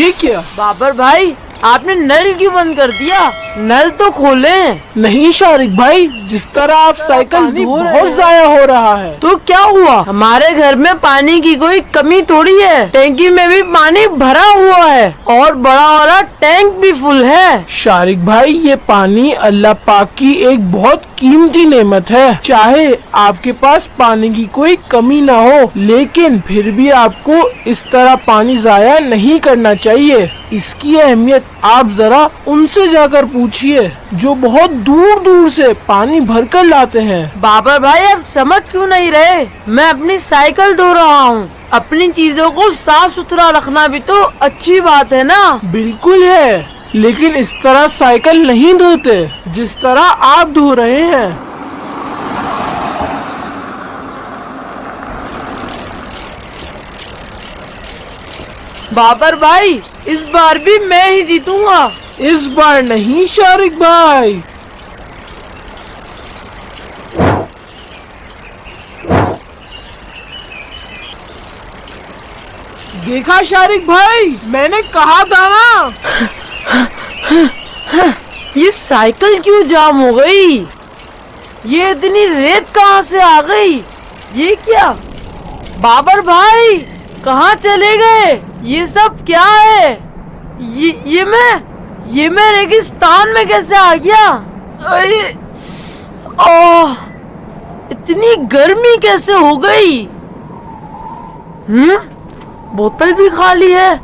یہ کیا؟ بابر بھائی آپ نے نل کیوں بند کر دیا؟ نل تو کھولے ہیں۔ نہیں شارق بھائی، جس طرح آپ سائیکل بہت ضائع ہو رہا ہے۔ تو کیا ہوا؟ ہمارے گھر میں پانی کی کوئی کمی تھوڑی ہے، ٹینکی میں بھی پانی بھرا ہوا ہے اور بڑا والا ٹینک بھی فل ہے۔ شارق بھائی، یہ پانی اللہ پاک کی ایک بہت قیمتی نعمت ہے۔ چاہے آپ کے پاس پانی کی کوئی کمی نہ ہو، لیکن پھر بھی آپ کو اس طرح پانی ضائع نہیں کرنا چاہیے۔ اس کی اہمیت آپ ذرا ان سے جا کر پوچھئے جو بہت دور دور سے پانی بھر کر لاتے ہیں۔ بابر بھائی آپ سمجھ کیوں نہیں رہے؟ میں اپنی سائیکل دھو رہا ہوں۔ اپنی چیزوں کو صاف ستھرا رکھنا بھی تو اچھی بات ہے نا۔ بالکل ہے، لیکن اس طرح سائیکل نہیں دھوتے جس طرح آپ دھو رہے ہیں۔ بابر بھائی اس بار بھی میں ہی جیتوں گا۔ اس بار نہیں شارق بھائی۔ دیکھا شارق بھائی، میں نے کہا تھا نا۔ یہ سائیکل کیوں جام ہو گئی؟ یہ اتنی ریت کہاں سے آ گئی؟ یہ کیا؟ بابر بھائی کہاں چلے گئے؟ یہ سب کیا ہے؟ یہ میں ریگستان میں کیسے آ گیا؟ اتنی گرمی کیسے ہو گئی؟ بوتل بھی خالی ہے۔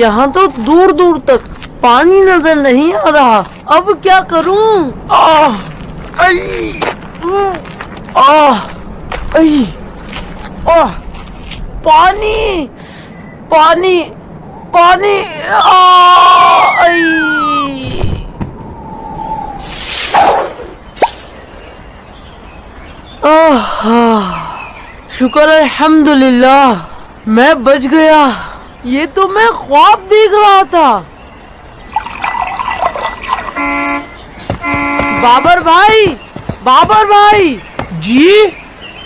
یہاں تو دور دور تک پانی نظر نہیں آ رہا۔ اب کیا کروں؟ پانی پانی پانی شکر الحمدللہ میں بچ گیا۔ یہ تو میں خواب دیکھ رہا تھا۔ بابر بھائی جی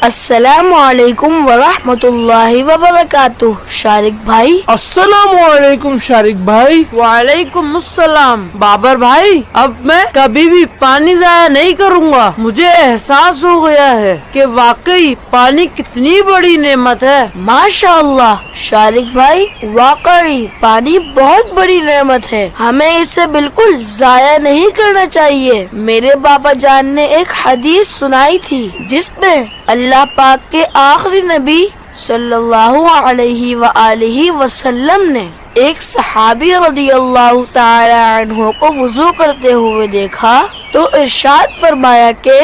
السلام علیکم ورحمۃ اللہ وبرکاتہ۔ شارق بھائی السلام علیکم شارق بھائی۔ وعلیکم السلام۔ بابر بھائی اب میں کبھی بھی پانی ضائع نہیں کروں گا۔ مجھے احساس ہو گیا ہے کہ واقعی پانی کتنی بڑی نعمت ہے۔ ماشاء اللہ شارق بھائی، واقعی پانی بہت بڑی نعمت ہے، ہمیں اسے بالکل ضائع نہیں کرنا چاہیے۔ میرے بابا جان نے ایک حدیث سنائی تھی جس میں اللہ پاک کے آخری نبی صلی اللہ علیہ وآلہ وسلم نے ایک صحابی رضی اللہ تعالی عنہ کو وضو کرتے ہوئے دیکھا تو ارشاد فرمایا کہ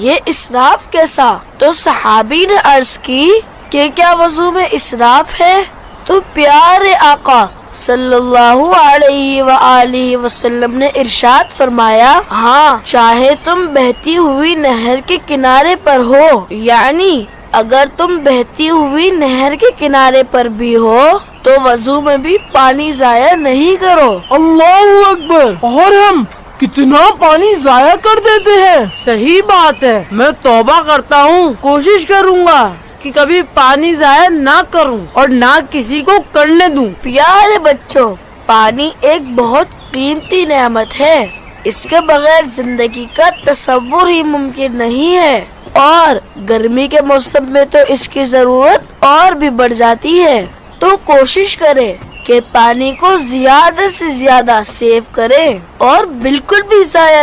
یہ اسراف کیسا؟ تو صحابی نے عرض کی کہ کیا وضو میں اسراف ہے؟ تو پیارے آقا صلی اللہ علیہ وآلہ وسلم نے ارشاد فرمایا، ہاں چاہے تم بہتی ہوئی نہر کے کنارے پر ہو، یعنی اگر تم بہتی ہوئی نہر کے کنارے پر بھی ہو تو وضو میں بھی پانی ضائع نہیں کرو۔ اللہ اکبر! اور ہم کتنا پانی ضائع کر دیتے ہیں۔ صحیح بات ہے، میں توبہ کرتا ہوں، کوشش کروں گا کہ کبھی پانی ضائع نہ کروں اور نہ کسی کو کرنے دوں۔ پیارے بچوں، پانی ایک بہت قیمتی نعمت ہے، اس کے بغیر زندگی کا تصور ہی ممکن نہیں ہے، اور گرمی کے موسم میں تو اس کی ضرورت اور بھی بڑھ جاتی ہے۔ تو کوشش کرے کہ پانی کو زیادہ سے زیادہ سیو کرے اور بالکل بھی ضائع